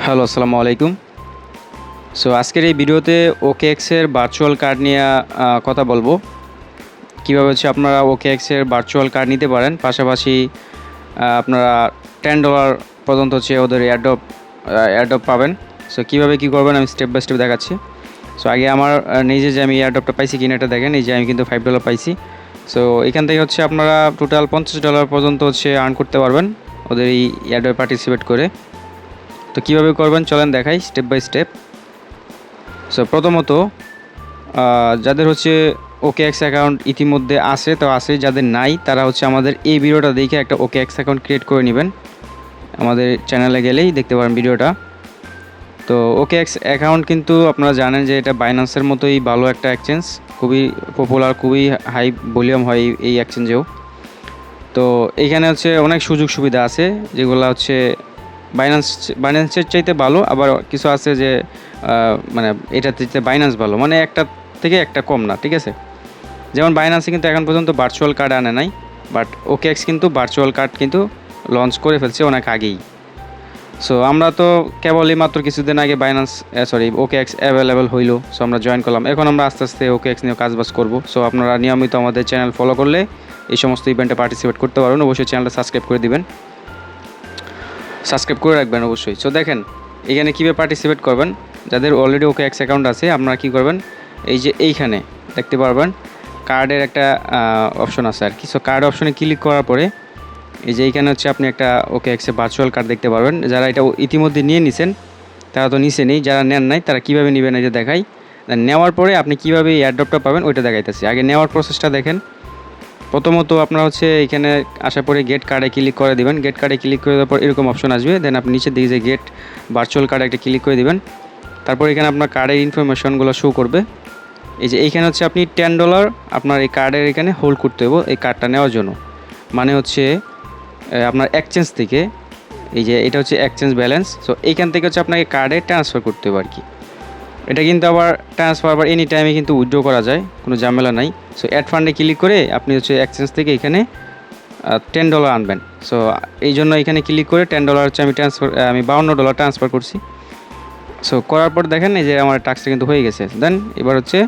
Hello, আসসালামু আলাইকুম। So আজকের এই ভিডিওতে ওকেএক্সের ভার্চুয়াল কার্ড নিয়ে কথা বলবো। কীভাবে হচ্ছে আপনারা ওকেএক্সের ভার্চুয়াল কার্ড নিতে পারেন, পাশাপাশি আপনারা $10 পর্যন্ত হচ্ছে ওদের এয়ারড্রপ পাবেন। সো কীভাবে কী করবেন আমি স্টেপ বাই স্টেপ দেখাচ্ছি। সো আগে আমার নিজে যে আমি এয়ারড্রপটা পাইছি কিনা এটা দেখেন। এই যে আমি কিন্তু $5 পাইছি। সো এখান থেকে হচ্ছে আপনারা টোটাল $50 পর্যন্ত হচ্ছে আর্ন করতে পারবেন ওদের এই এয়ারড্রপে পার্টিসিপেট করে। তো কীভাবে করবেন চলেন দেখাই স্টেপ বাই স্টেপ। সো প্রথমত যাদের হচ্ছে ওকেএক্স অ্যাকাউন্ট ইতিমধ্যে আছে তো আছে, যাদের নাই তারা হচ্ছে আমাদের এই ভিডিওটা দেখে একটা ওকেএক্স অ্যাকাউন্ট ক্রিয়েট করে নেবেন। আমাদের চ্যানেলে গেলেই দেখতে পারেন ভিডিওটা। তো ওকেএক্স অ্যাকাউন্ট কিন্তু আপনারা জানেন যে এটা বাইন্যান্সের মতোই ভালো একটা এক্সচেঞ্জ, খুবই পপুলার, খুবই হাই ভলিউম হয় এই এক্সচেঞ্জেও। তো এইখানে হচ্ছে অনেক সুযোগ সুবিধা আছে যেগুলো হচ্ছে বাইন্যান্সের চাইতে ভালো, আবার কিছু আছে যে মানে এটার চাইতে বাইন্যান্স ভালো, মানে একটা থেকে একটা কম না, ঠিক আছে। যেমন বাইন্যান্সে কিন্তু এখন পর্যন্ত ভার্চুয়াল কার্ড আনে নাই, বাট ওকেএক্স কিন্তু ভার্চুয়াল কার্ড কিন্তু লঞ্চ করে ফেলছে অনেক আগেই। সো আমরা তো কেবলই মাত্র কিছুদিন আগে ওকেএক্স অ্যাভেলেবেল হইলো, সো আমরা জয়েন করলাম। এখন আমরা আস্তে আস্তে ওকেএক্স নিয়ে কাজবাজ করবো। সো আপনারা নিয়মিত আমাদের চ্যানেল ফলো করলে এই সমস্ত ইভেন্টে পার্টিসিপেট করতে পারবেন। অবশ্যই চ্যানেলটা সাবস্ক্রাইব করে দিবেন, সাবস্ক্রাইব করে রাখবেন অবশ্যই। সো দেখেন এখানে কীভাবে পার্টিসিপেট করবেন। যাদের অলরেডি ওকেএক্স অ্যাকাউন্ট আছে আপনারা কী করবেন, এই যে এইখানে দেখতে পারবেন কার্ডের একটা অপশন আছে আর কি। সো কার্ড অপশনে ক্লিক করার পরে এই যে এইখানে হচ্ছে আপনি একটা ওকেএক্সে ভার্চুয়াল কার্ড দেখতে পারবেন। যারা এটা ইতিমধ্যে নিয়ে নিছেন তারা তো নিচে নেই, যারা নেন নাই তারা কীভাবে নেবেন এই যে দেখাই। নেওয়ার পরে আপনি কীভাবে এয়ারড্রপটা পাবেন ওইটা দেখাইতেছি। আগে নেওয়ার প্রসেসটা দেখেন। প্রথমত আপনারা হচ্ছে এখানে আসার পরে গেট কার্ডে ক্লিক করে দিবেন। গেট কার্ডে ক্লিক করে দেওয়ার পর এরকম অপশন আসবে। দেন আপনি নিচের দিকে যে গেট ভার্চুয়াল কার্ডে একটা ক্লিক করে দিবেন। তারপর এখানে আপনার কার্ডের ইনফরমেশনগুলো শো করবে। এই যে এইখানে হচ্ছে আপনি $10 আপনার এই কার্ডের এখানে হোল্ড করতে হবে এই কার্ডটা নেওয়ার জন্য। মানে হচ্ছে আপনার এক্সচেঞ্জ থেকে, এই যে এটা হচ্ছে এক্সচেঞ্জ ব্যালেন্স। সো এইখান থেকে হচ্ছে আপনাকে কার্ডে ট্রান্সফার করতে হবে আর কি। এটা কিন্তু আবার ট্রান্সফার আবার এনি টাইমে কিন্তু উইথড্র করা যায়, কোনো ঝামেলা নাই। সো অ্যাড ফান্ডে ক্লিক করে আপনি হচ্ছে এক্সচেঞ্জ থেকে এখানে $10 আনবেন। সো এই জন্য এখানে ক্লিক করে $10 হচ্ছে আমি $52 ট্রান্সফার করছি। সো করার পর দেখেন এই যে আমার টাস্কটা কিন্তু হয়ে গেছে। দেন এবার হচ্ছে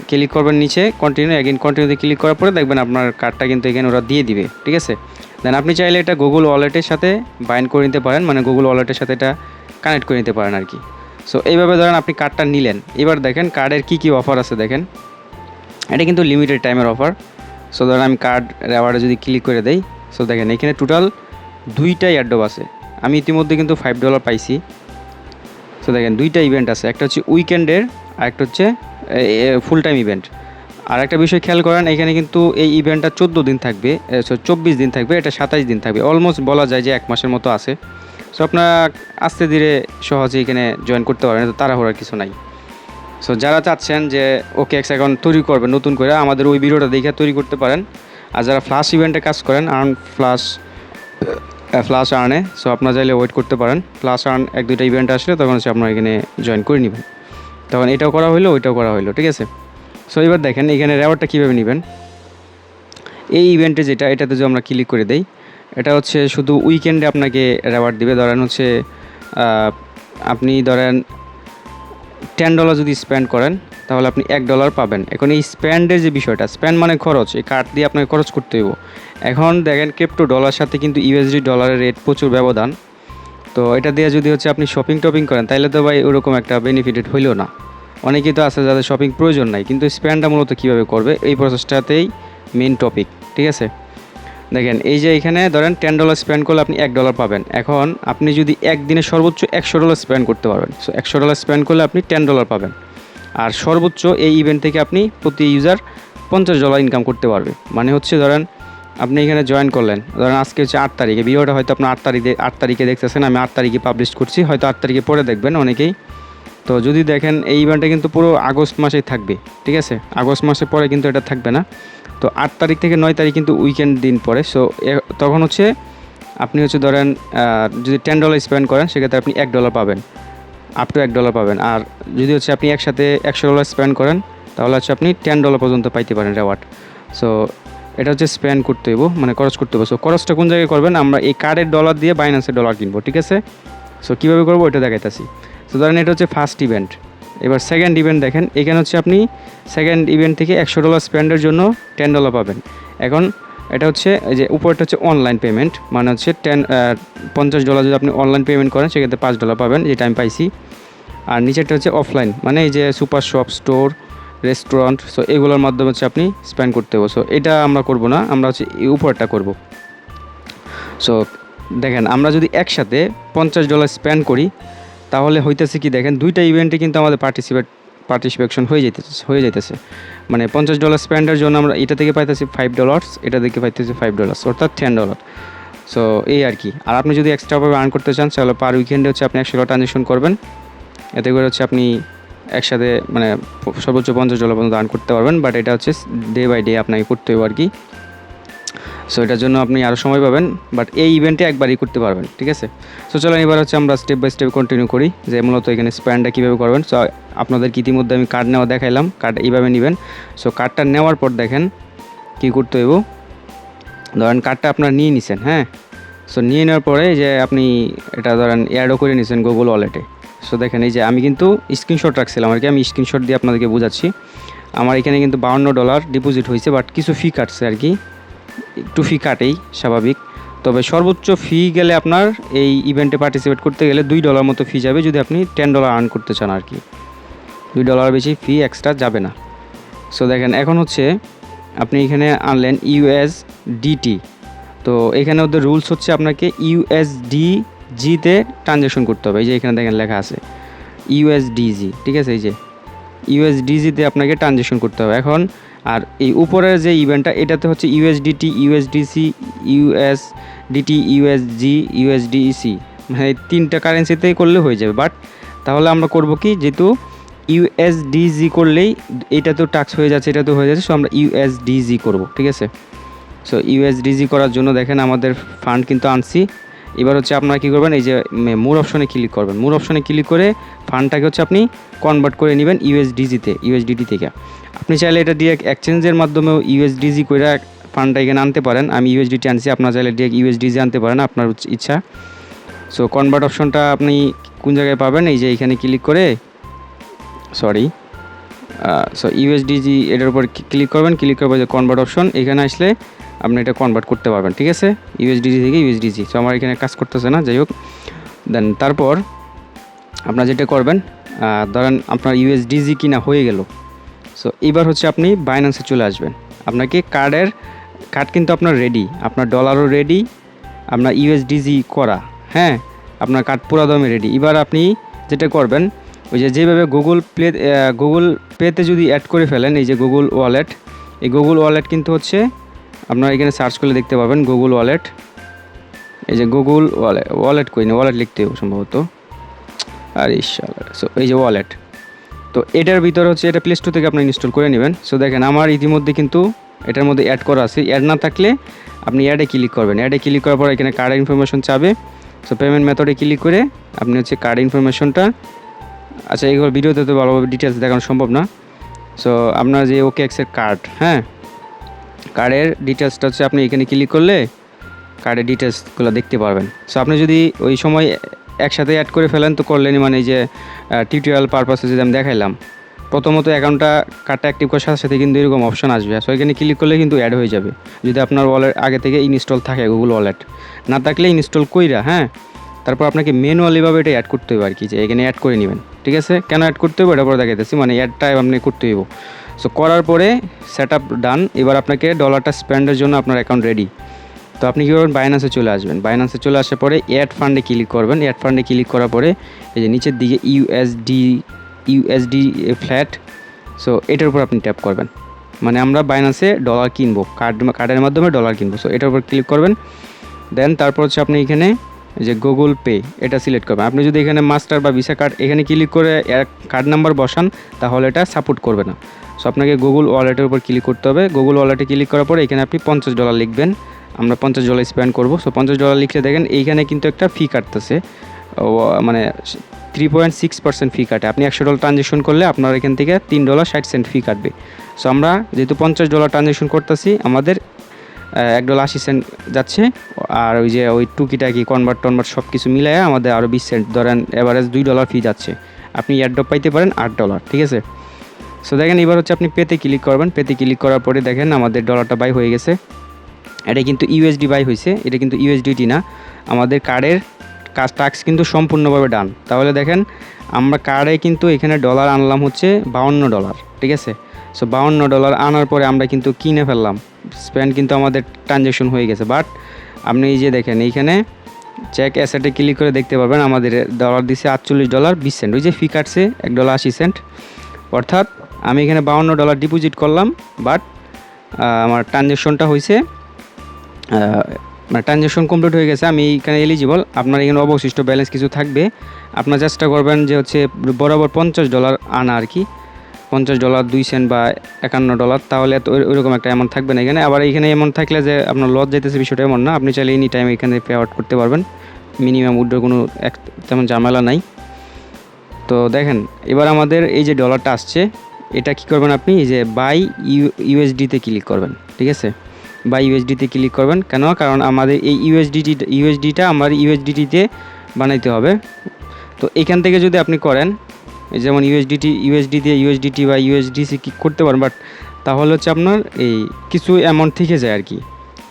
ক্লিক করবেন নিচে কন্টিনিউতে ক্লিক করার পরে দেখবেন আপনার কার্ডটা কিন্তু এখানে ওরা দিয়ে দিবে, ঠিক আছে। দেন আপনি চাইলে এটা গুগল ওয়ালেটের সাথে বাইন্ড করে নিতে পারেন, মানে গুগল ওয়ালেটের সাথে এটা কানেক্ট করে নিতে পারেন আর কি। সো এইভাবে ধরেন আপনি কার্ডটা নিলেন। এবার দেখেন কার্ডের কী অফার আছে দেখেন। এটা কিন্তু লিমিটেড টাইমের অফার। সো ধরেন আমি কার্ড রেওয়ার্ডে যদি ক্লিক করে দেই, সো দেখেন এখানে টোটাল 2টা এয়ারড্রপ আছে। আমি ইতিমধ্যে কিন্তু $5 পাইছি। সো দেখেন 2টা ইভেন্ট আছে, একটা হচ্ছে উইকেন্ডের আর একটা হচ্ছে ফুল টাইম ইভেন্ট। আর একটা বিষয় খেয়াল করেন, এখানে কিন্তু এই ইভেন্টটা 24 দিন থাকবে, এটা 27 দিন থাকবে। অলমোস্ট বলা যায় যে 1 মাসের মতো আছে। সো আপনারা আস্তে ধীরে সহজে এখানে জয়েন করতে পারবেন, তো তাড়াহুড়ার কিছু নাই। সো যারা চাচ্ছেন যে ওকেএক্স অ্যাকাউন্ট তৈরি করবেন নতুন করে, আমাদের ওই ভিডিওটা দেখে তৈরি করতে পারেন। আর যারা ফ্লাশ ইভেন্টে কাজ করেন ফ্লাশ আর্নে, সো আপনারা চাইলে ওয়েট করতে পারেন। ফ্লাশ আর্ন 1-2টা ইভেন্ট আসলে তখন হচ্ছে আপনারা এখানে জয়েন করে নেবেন। তখন এটাও করা হইলো ওইটাও করা হইলো, ঠিক আছে। সো এবার দেখেন এখানে রেওয়ার্ডটা কীভাবে নেবেন। এই ইভেন্টে এটাতে যদি আমরা ক্লিক করে দেই, এটা হচ্ছে শুধু উইকেন্ডে আপনাকে রেওয়ার্ড দিবে। ধরেন হচ্ছে আপনি ধরেন $10 যদি স্পেন্ড করেন তাহলে আপনি $1 পাবেন। এখন এই স্পেন্ডের যে বিষয়টা, স্পেন্ড মানে খরচ, এই কার্ড দিয়ে আপনাকে খরচ করতে হইব। এখন দেখেন ক্রিপ্টো ডলার সাথে কিন্তু ইউএসডি ডলারের রেট প্রচুর ব্যবধান। তো এটা দিয়ে যদি হচ্ছে আপনি শপিং করেন তাহলে তো ভাই ওরকম একটা বেনিফিটেড হইল না। অনেকেই তো আছে যাদের শপিং প্রয়োজন নাই, কিন্তু স্পেন্ডটা মূলত কীভাবে করবে এই প্রসেসটাতেই মেন টপিক, ঠিক আছে। দেখেন এই যে এখানে ধরেন $10 স্পেন্ড করলে আপনি $1 পাবেন। এখন আপনি যদি একদিনে সর্বোচ্চ $100 স্পেন্ড করতে পারবেন, সো $100 স্পেন্ড করলে আপনি $10 পাবেন। আর সর্বোচ্চ এই ইভেন্ট থেকে আপনি প্রতি ইউজার $50 ইনকাম করতে পারবে। মানে হচ্ছে ধরেন আপনি এখানে জয়েন করলেন, ধরেন আজকে হচ্ছে 8 তারিখে, ভিডিওটা হয়তো আপনার 8 তারিখে দেখতেছেন, আমি 8 তারিখে পাবলিশ করছি, হয়তো 8 তারিখে পরে দেখবেন অনেকেই। তো যদি দেখেন এই ইভেন্টটা কিন্তু পুরো আগস্ট মাসেই থাকবে, ঠিক আছে। আগস্ট মাসের পরে কিন্তু এটা থাকবে না। তো 8 তারিখ থেকে 9 তারিখ কিন্তু উইকেন্ড দিন পরে। সো তখন হচ্ছে আপনি হচ্ছে ধরেন যদি $10 স্পেন্ড করেন সেক্ষেত্রে আপনি $1 পাবেন, আপ টু $1 পাবেন। আর যদি হচ্ছে আপনি একসাথে $100 স্পেন্ড করেন তাহলে হচ্ছে আপনি $10 পর্যন্ত পাইতে পারেন রেওয়ার্ড। সো এটা হচ্ছে স্পেন্ড করতে হইব, মানে খরচ করতে হবে। সো খরচটা কোন জায়গায় করবেন, আমরা এই কার্ডের ডলার দিয়ে বাইন্যান্সের ডলার কিনবো, ঠিক আছে। সো কীভাবে করবো ওইটা দেখাইতেছি। সো ধরেন এটা হচ্ছে ফার্স্ট ইভেন্ট। এবার সেকেন্ড ইভেন্ট দেখেন, এখানে হচ্ছে আপনি সেকেন্ড ইভেন্ট থেকে $100 স্পেন্ডের জন্য $10 পাবেন। এখন এটা হচ্ছে এই যে উপরটা হচ্ছে অনলাইন পেমেন্ট, মানে হচ্ছে $50 যদি আপনি অনলাইন পেমেন্ট করেন সেক্ষেত্রে $5 পাবেন, যেটা আমি পাইছি। আর নিচেরটা হচ্ছে অফলাইন, মানে এই যে super shop, store, restaurant, so এগুলোর মাধ্যমে হচ্ছে আপনি স্পেন্ড করতে হবে। সো এটা আমরা করব না, আমরা হচ্ছে এই উপরটা করব। সো দেখেন আমরা যদি একসাথে $50 স্পেন্ড করি তাহলে হইতেছে কি দেখেন, দুইটা ইভেন্টে কিন্তু আমাদের পার্টিসিপেশন হয়ে যাইতেছে। মানে $50 স্পেন্ডের জন্য আমরা এটা থেকে পাইতেছি $5, এটা থেকে পাইতেছি $5, অর্থাৎ $10। সো এই আর কি। আর আপনি যদি এক্সট্রাভাবে আর্ন করতে চান তাহলে পার উইকেন্ডে হচ্ছে আপনি $100 ট্রানজ্যাকশন করবেন, এতে করে হচ্ছে আপনি একসাথে মানে সর্বোচ্চ $50 পর্যন্ত আর্ন করতে পারবেন। বাট এটা হচ্ছে ডে বাই ডে আপনাকে করতে হবে আর কি। সো এটার জন্য আপনি আরও সময় পাবেন, বাট এই ইভেন্টে একবারই করতে পারবেন, ঠিক আছে। সো চলেন এবার হচ্ছে আমরা স্টেপ বাই স্টেপ কন্টিনিউ করি যে মূলত এখানে স্প্যান্ডটা কীভাবে করবেন। সো আপনাদেরকে ইতিমধ্যে আমি কার্ড নেওয়া দেখাইলাম, কার্ড এইভাবে নেবেন। সো কার্ডটা নেওয়ার পর দেখেন কী করতে হইব। ধরেন কার্ডটা আপনার নিয়ে নিছেন, হ্যাঁ। সো নিয়ে নেওয়ার পরে যে আপনি এটা ধরেন অ্যাডও করে নিছেন গুগল ওয়ালেটে। সো দেখেন এই যে আমি কিন্তু স্ক্রিনশট রাখছিলাম আর কি, আমি স্ক্রিনশট দিয়ে আপনাদেরকে বোঝাচ্ছি। আমার এখানে কিন্তু $52 ডিপোজিট হয়েছে, বাট কিছু ফি কাটছে আর কি, একটু ফি কাটেই স্বাভাবিক। তবে সর্বোচ্চ ফি গেলে আপনার এই ইভেন্টে পার্টিসিপেট করতে গেলে $2 মতো ফি যাবে, যদি আপনি $10 আর্ন করতে চান আর কি। $2 বেশি ফি এক্সট্রা যাবে না। সো দেখেন এখন হচ্ছে আপনি এখানে আনলেন USDT। তো এখানে ওদের রুলস হচ্ছে আপনাকে USDG-তে ট্রানজ্যাকশন করতে হবে। এই যে এখানে দেখেন লেখা আছে USDG, ঠিক আছে। এই যে USDG-তে আপনাকে ট্রানজ্যাকশন করতে হবে এখন। আর এই উপরের যে ইভেন্টটা এটাতে হচ্ছে USDT, USDC, USDT, USG, USDC, মানে এই 3টা কারেন্সিতেই করলে হয়ে যাবে। বাট তাহলে আমরা করব কি, যেহেতু USDG করলেই এটা তো টাক্স হয়ে যাচ্ছে, এটা তো হয়ে যাচ্ছে, সো আমরা USDG করব, ঠিক আছে। সো USDG করার জন্য দেখেন আমাদের ফান্ড কিন্তু আনছি। এবার হচ্ছে আপনারা কী করবেন, এই যে মোর অপশনে ক্লিক করবেন। মোর অপশনে ক্লিক করে ফান্ডটাকে হচ্ছে আপনি কনভার্ট করে নেবেন USDT থেকে। আপনি চাইলে এটা ডিরেক্ট এক্সচেঞ্জের মাধ্যমেও USDG করে ফান্ডটা এখানে আনতে পারেন। আমি USDT আনছি, আপনারা চাইলে ডিরেক্ট USDG আনতে পারেন, আপনার ইচ্ছা। সো কনভার্ট অপশনটা আপনি কোন জায়গায় পাবেন, এই যে এখানে ক্লিক করে সো USDG এটার উপর ক্লিক করবেন। ক্লিক করবেন যে কনভার্ট অপশন, এখানে আসলে আপনি এটা কনভার্ট করতে পারবেন, ঠিক আছে, USDT থেকে USDG। সো আমার এখানে কাজ করতেছে না, যাই হোক। দেন তারপর আপনার যেটা করবেন, ধরেন আপনার USDG কিনা হয়ে গেল। সো এবার হচ্ছে আপনি বাইন্যান্সে চলে আসবেন। আপনাকে কার্ড কিন্তু আপনার রেডি, আপনার ডলারও রেডি, আপনার USDG করা, হ্যাঁ, আপনার কার্ড পুরো দমে রেডি। এবার আপনি যেটা করবেন, ওই যে যেভাবে গুগল পেতে যদি অ্যাড করে ফেলেন, এই যে গুগল ওয়ালেট, এই গুগল ওয়ালেট কিন্তু হচ্ছে আপনারা এখানে সার্চ করলে দেখতে পাবেন গুগল ওয়ালেট। এই যে গুগল ওয়ালেট কই না, ওয়ালেট লিখতে হবে সম্ভবত, আর সো এই যে ওয়ালেট। তো এটার ভিতরে হচ্ছে এটা প্লে স্টোর থেকে আপনি ইনস্টল করে নেবেন। সো দেখেন আমার ইতিমধ্যে কিন্তু এটার মধ্যে অ্যাড করা আছে। অ্যাড না থাকলে আপনি অ্যাডে ক্লিক করবেন। অ্যাডে ক্লিক করার পর এখানে কার্ড ইনফরমেশন চাবে। সো পেমেন্ট মেথডে ক্লিক করে আপনি হচ্ছে কার্ড ইনফরমেশনটা, আচ্ছা এইগুলো ভিডিওতে তো ভালোভাবে ডিটেলস দেখানো সম্ভব না। সো আপনার যে OKX-এর কার্ড, হ্যাঁ, কার্ডের ডিটেলসটা হচ্ছে আপনি এখানে ক্লিক করলে কার্ডের ডিটেলসগুলো দেখতে পারবেন। সো আপনি যদি ওই সময় একসাথে অ্যাড করে ফেলেন তো করলেন, মানে এই যে টিউটোরিয়াল পারপাসে যদি আমি দেখাইলাম, প্রথমত কার্ডটা অ্যাক্টিভ করার সাথে সাথে কিন্তু এরকম অপশন আসবে। সো এখানে ক্লিক করলে কিন্তু অ্যাড হয়ে যাবে, যদি আপনার ওয়ালেট আগে থেকে ইনস্টল থাকে, গুগল ওয়ালেট না থাকলে ইনস্টল কইরা, হ্যাঁ, তারপর আপনাকে ম্যানুয়ালিভাবে এটা অ্যাড করতে হবে আর কি, যে এখানে অ্যাড করে নেবেন, ঠিক আছে। কেন অ্যাড করতে হবে এটা পরে দেখাইতেছি, মানে অ্যাডটা আপনি করতে হইব। সো করার পরে সেট আপ ডান। এবার আপনাকে ডলারটা স্পেন্ডের জন্য আপনার অ্যাকাউন্ট রেডি। তো আপনি কী করবেন, বাইন্যান্সে চলে আসবেন। বাইন্যান্সে চলে আসার পরে অ্যাড ফান্ডে ক্লিক করবেন। অ্যাড ফান্ডে ক্লিক করার পরে এই যে নিচের দিকে USD ফ্ল্যাট, সো এটার উপর আপনি ট্যাপ করবেন। মানে আমরা বাইন্যান্সে ডলার কিনবো, কার্ডের মাধ্যমে ডলার কিনবো। সো এটার উপর ক্লিক করবেন। দেন তারপর হচ্ছে আপনি এখানে যে গুগল পে এটা সিলেক্ট করবেন। আপনি যদি এখানে মাস্টার বা ভিসা কার্ড এখানে ক্লিক করে কার্ড নাম্বার বসান তাহলে এটা সাপোর্ট করবে না। সো আপনাকে গুগল ওয়ালেটের উপর ক্লিক করতে হবে। গুগল ওয়ালেটে ক্লিক করার পরে এখানে আপনি $50 লিখবেন। আমরা $50 স্পেন্ড করবো। সো $50 লিখলে দেখেন এইখানে কিন্তু একটা ফি কাটতেছে, মানে 3.6% ফি কাটে। আপনি $100 ট্রানজ্যাকশন করলে আপনার এখান থেকে $3.60 ফি কাটবে। সো আমরা যেহেতু $50 ট্রানজ্যাকশন করতেছি, আমাদের $1.80 যাচ্ছে। আর ওই যে ওই টুকিটাকি কনভার্ট সব কিছু মিলাইয়া আমাদের আরও 20 সেন্ট, ধরেন এভারেজ $2 ফি যাচ্ছে। আপনি এয়ারড্রপ পাইতে পারেন $8, ঠিক আছে। সো দেখেন এবার হচ্ছে আপনি পেতে ক্লিক করবেন। পেতে ক্লিক করার পরে দেখেন আমাদের ডলারটা বাই হয়ে গেছে। এটা কিন্তু ইউএসডি বাই হয়েছে, এটা কিন্তু ইউএসডিটি না। আমাদের কার্ডের টাস্ক কিন্তু সম্পূর্ণভাবে ডান। তাহলে দেখেন আমরা কার্ডে কিন্তু এখানে ডলার আনলাম হচ্ছে $52, ঠিক আছে। সো $52 আনার পরে আমরা কিন্তু কিনে ফেললাম, স্পেন্ড কিন্তু আমাদের ট্রানজ্যাকশন হয়ে গেছে। বাট আপনি এই যে দেখেন এইখানে চেক অ্যাসেটে ক্লিক করে দেখতে পারবেন আমাদের ডলার দিছে $48.20। ওই যে ফি কাটছে $1.80। অর্থাৎ আমি এখানে $52 ডিপোজিট করলাম, বাট আমার ট্রানজ্যাকশনটা হয়েছে, মানে ট্রানজ্যাকশন কমপ্লিট হয়ে গেছে, আমি এখানে এলিজিবল। আপনার এখানে অবশিষ্ট ব্যালেন্স কিছু থাকবে, আপনার চেষ্টা করবেন যে হচ্ছে বরাবর $50 আনা আর কি, $50.02 বা $51, তাহলে তো ওইরকম একটা অ্যামাউন্ট থাকবে না এখানে। আবার এখানে অ্যামাউন্ট থাকলে যে আপনার লস যাইতেছে বিষয়টা এমন না, আপনি চাইলে এনি টাইম এখানে পে আউট করতে পারবেন, মিনিমাম উইথড্র কোনো তেমন ঝামেলা নাই। তো দেখেন এবার আমাদের এই যে ডলারটা আসছে, এটা কি করবেন আপনি, এই যে বাই ইউএসডিতে ক্লিক করবেন, ঠিক আছে। বাই ইউএসডিতে ক্লিক করবেন, কেন? কারণ আমাদের এই ইউএসডিটা আমার ইউএসডিটিতে বানাইতে হবে। তো এখান থেকে যদি আপনি করেন, যেমন ইউএসডি দিয়ে ইউএসডিটি বা ইউএসডিসি কি করতে পারেন, বাট তাহলে হচ্ছে আপনার এই কিছু অ্যামাউন্ট থেকে যায় আর কি।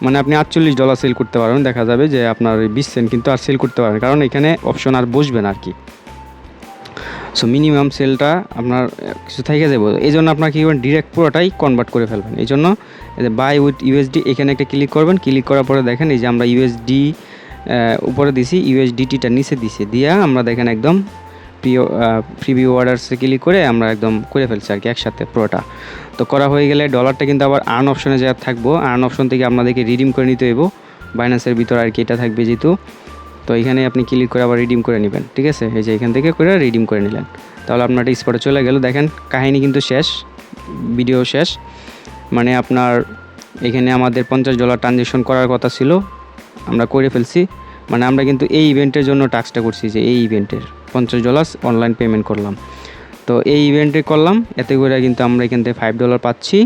মানে আপনি $48 সেল করতে পারবেন, দেখা যাবে যে আপনার 20 সেন্ট কিন্তু আর সেল করতে পারবেন, কারণ এখানে অপশন আর বসবে না আর কি। সো মিনিমাম সেলটা আপনার কিছু থেকে যাবে, এই জন্য আপনার কী করবেন, ডিরেক্ট পুরোটাই কনভার্ট করে ফেলবেন। এই জন্য বাই উইথ ইউএসডি এখানে একটা ক্লিক করবেন। ক্লিক করার পরে দেখেন এই যে আমরা ইউএসডি উপরে দিছি, ইউএসডিটিটা নিচে দিছি, দিয়া আমরা দেখেন একদম প্রিভিউ অর্ডারসে ক্লিক করে আমরা একদম করে ফেলছি আর কি একসাথে পুরোটা। তো করা হয়ে গেলে ডলারটা কিন্তু আবার আর্ন অপশনে যা থাকবো, আর্ন অপশন থেকে আপনাদেরকে রিডিম করে নিতে হইব, বাইন্যান্সের ভিতরে আর কি এটা থাকবে যেহেতু। তো এখানে আপনি ক্লিক করে আবার রিডিম করে নেবেন, ঠিক আছে। এই যে এখান থেকে করে রিডিম করে নিলেন, তাহলে আপনার স্পটে চলে গেল। দেখেন কাহিনী কিন্তু শেষ, ভিডিও শেষ। মানে আপনার এখানে আমাদের $50 ট্রানজ্যাকশন করার কথা ছিল, আমরা করে ফেলছি। মানে আমরা কিন্তু এই ইভেন্টের জন্য টাস্কটা করছি, যে এই ইভেন্টের $50 অনলাইন পেমেন্ট করলাম। তো এই ইভেন্টে করলাম, এতে করে কিন্তু আমরা এখান থেকে $5 পাচ্ছি,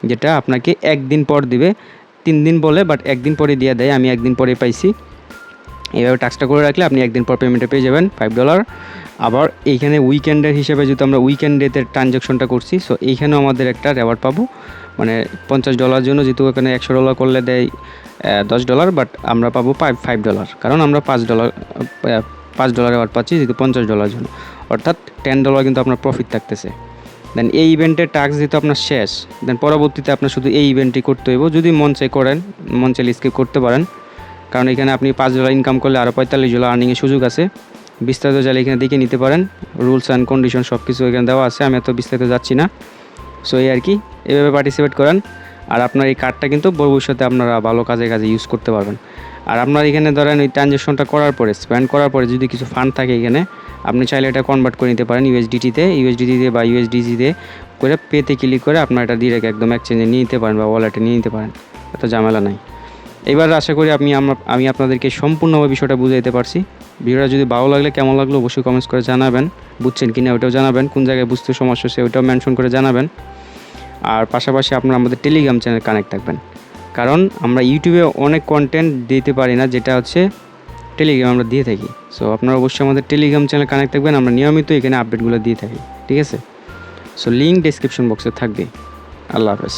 যেটা আপনাকে একদিন পর দিবে। 3 দিন বলে, বাট একদিন পরে দিয়ে দেয়, আমি একদিন পরে পাইছি। এইভাবে টাস্কটা করে রাখলে আপনি একদিন পর পেমেন্টে পেয়ে যাবেন $5। আবার এইখানে উইকেন্ডের হিসেবে যেহেতু আমরা উইকেন্ডেতে ট্রানজ্যাকশনটা করছি, সো এইখানেও আমাদের একটা রেওয়ার্ড পাবো। মানে $50 জন্য যেহেতু এখানে $100 করলে দেয় $10, বাট আমরা পাবো $5, কারণ আমরা $5 রেওয়ার্ড পাচ্ছি যেহেতু $50 জন্য, অর্থাৎ $10 কিন্তু আপনার প্রফিট থাকতেছে। দেন এই ইভেন্টের টাস্ক যেহেতু আপনার শেষ, দেন পরবর্তীতে আপনার শুধু এই ইভেন্টই করতে হইব। যদি মন চাই করেন, মন চাইলে স্কিপ করতে পারেন, কারণ এখানে আপনি $5 ইনকাম করলে আরও $45 আর্নিংয়ের সুযোগ আছে। বিস্তারিত চাইলে এখানে দেখে নিতে পারেন, রুলস অ্যান্ড কন্ডিশন সব কিছু এখানে দেওয়া আছে, আমি এত বিস্তারিত যাচ্ছি না। সো এই আর কি, এভাবে পার্টিসিপেট করেন। আর আপনার এই কার্ডটা কিন্তু ভবিষ্যতে আপনারা ভালো কাজে ইউজ করতে পারবেন। আর আপনার এখানে ধরেন ওই ট্রানজ্যাকশনটা করার পরে, স্পেন্ড করার পরে যদি কিছু ফান্ড থাকে এখানে, আপনি চাইলে এটা কনভার্ট করে নিতে পারেন ইউএসডিটিতে বা ইউএসডিসিতে করে পেতে ক্লিক করে আপনার এটা ডিরেক্ট একদম এক্সচেঞ্জে নিয়ে নিতে পারেন বা ওয়ালেটে নিয়ে নিতে পারেন, এত ঝামেলা নাই। এবার আশা করি আমি আপনাদেরকে সম্পূর্ণভাবে বিষয়টা বুঝাইতে পারছি। ভিডিওটা যদি ভালো লাগলে, কেমন লাগলো অবশ্যই কমেন্টস করে জানাবেন, বুঝছেন কিনা ওটাও জানাবেন, কোন জায়গায় বুঝতে সমস্যা হচ্ছে ওটাও মেনশন করে জানাবেন। আর পাশাপাশি আপনারা আমাদের টেলিগ্রাম চ্যানেল কানেক্ট থাকবেন, কারণ আমরা ইউটিউবে অনেক কন্টেন্ট দিতে পারি না, যেটা হচ্ছে টেলিগ্রাম আমরা দিয়ে থাকি। সো আপনারা অবশ্যই আমাদের টেলিগ্রাম চ্যানেল কানেক্ট থাকবেন, আমরা নিয়মিত এখানে আপডেটগুলো দিয়ে থাকি, ঠিক আছে। সো লিঙ্ক ডেসক্রিপশন বক্সে থাকবে। আল্লাহ হাফেজ।